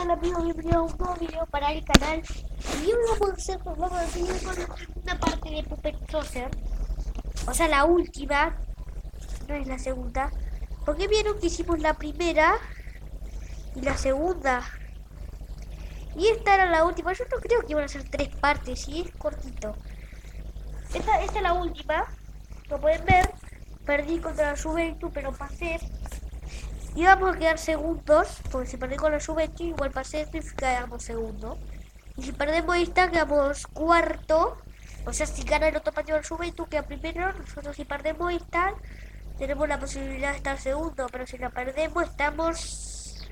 Hola amigos, bienvenidos a un nuevo video para el canal. Y hoy vamos a seguir con la segunda parte de Puppet Saucer. O sea, la última, no es la segunda. Porque vieron que hicimos la primera y la segunda. Y esta era la última. Yo no creo que iban a ser 3 partes y es cortito. Esta es la última. Como pueden ver, perdí contra la Juventus, pero pasé. Íbamos a quedar segundos, porque si perdí con la Juventus, igual pasé y quedamos segundos. Y si perdemos esta, quedamos cuarto. O sea, si gana el otro partido la Juventus, queda primero. Nosotros si perdemos esta, tenemos la posibilidad de estar segundo. Pero si la perdemos, estamos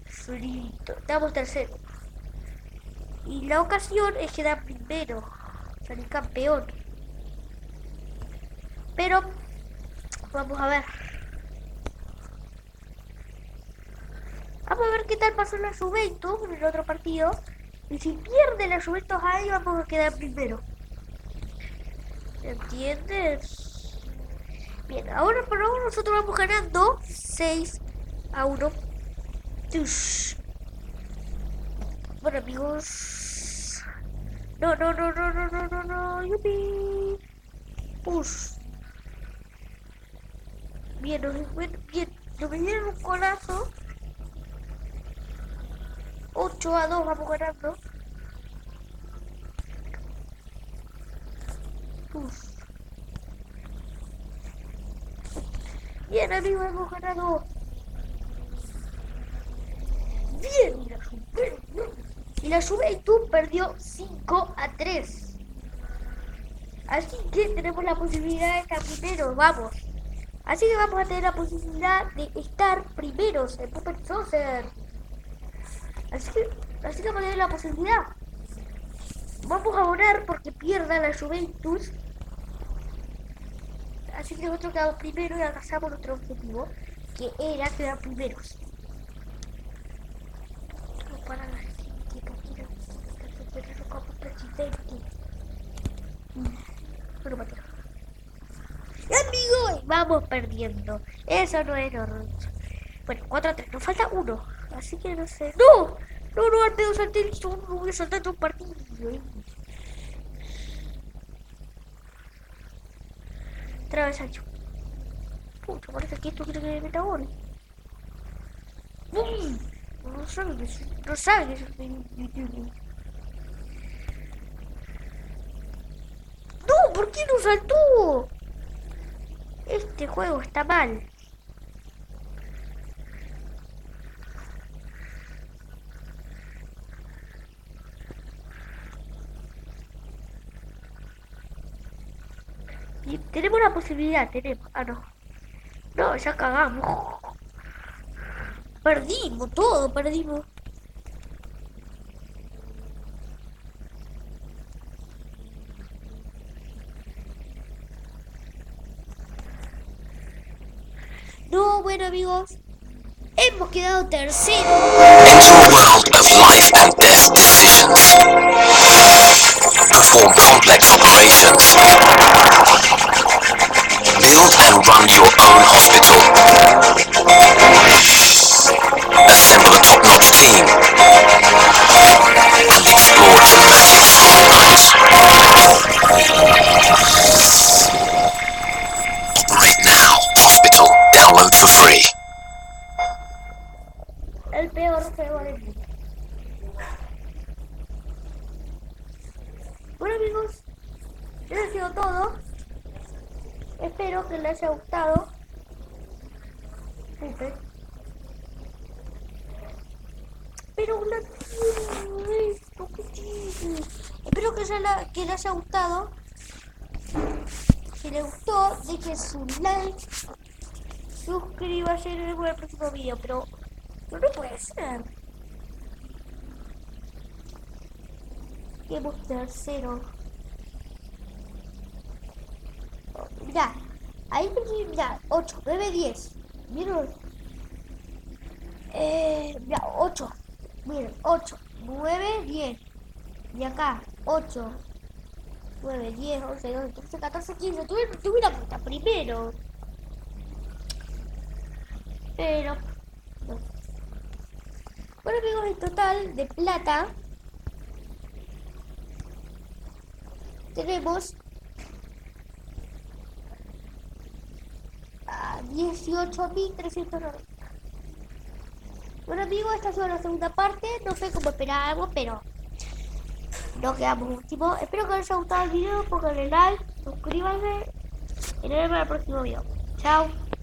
fritos. Estamos tercero. Y la ocasión es quedar primero. Salir campeón. Pero, vamos a ver. Vamos a ver qué tal pasó la Juventus en el otro partido. Y si pierde la Juventus ahí, vamos a quedar primero. ¿Entiendes? Bien, ahora por ahora nosotros vamos ganando 6-1. Tush. Bueno amigos. No, no, no, no, no, no, no, no. Yupi. Push. Bien, bien. Nos me dieron un golazo. 8-2 vamos ganando. Push. Bien amigos, hemos ganado. Bien, y la Juventus perdió 5-3. Así que tenemos la posibilidad de estar primeros, vamos. Así que vamos a tener la posibilidad de estar primeros en Puppet Saucer. Así que vamos a tener la posibilidad. Vamos a orar porque pierda la Juventus. Así que nosotros quedamos primero y alcanzamos nuestro objetivo, que era quedar primeros. Para la gente que quiera superar como presidente. Bueno, Mateo. Amigos, vamos perdiendo. Eso no es normal. Bueno, 4-3, nos falta uno. Así que no sé. ¡No! No, no, al pedo salté el segundo, no voy a saltar un partido. Travesaño. Pucha, parece que esto quiere que me meta gol. ¡Bum! No sabe que yo soy youtuber. ¡No! ¿Por qué no saltó? Este juego está mal. Y tenemos la posibilidad, tenemos. Ah, no. No, ya cagamos. Perdimos, todo perdimos. No, bueno amigos, hemos quedado terceros. Enter a world of life and death decisions. Perform complex operations. Build and run your own hospital. Assemble a top-notch team. And explore dramatic storylines. Operate now. Hospital. Download for free. El peor juego del mundo. Bueno amigos, eso ha sido todo. Espero que les haya gustado. Puppet. Pero la esto, ¿qué tiene? Espero que les haya gustado. Si les gustó, dejen su like. Suscríbase y nos vemos en el próximo video. Pero no puede ser. Quedemos tercero. Oh, mirá, ahí mirá, 8, 9, 10. ¿Vieron? Mirá, 8. Miren, 8, 9, 10. Y acá, 8, 9, 10, 11, 12, 13, 14, 15. Tuviera puta primero. Pero, no. Bueno amigos, en total de plata tenemos 18.390. Bueno amigos, esta es la segunda parte. No sé cómo esperábamos, pero no quedamos último. Espero que les haya gustado el video, pónganle like, suscríbanse y nos vemos en el próximo video. Chao.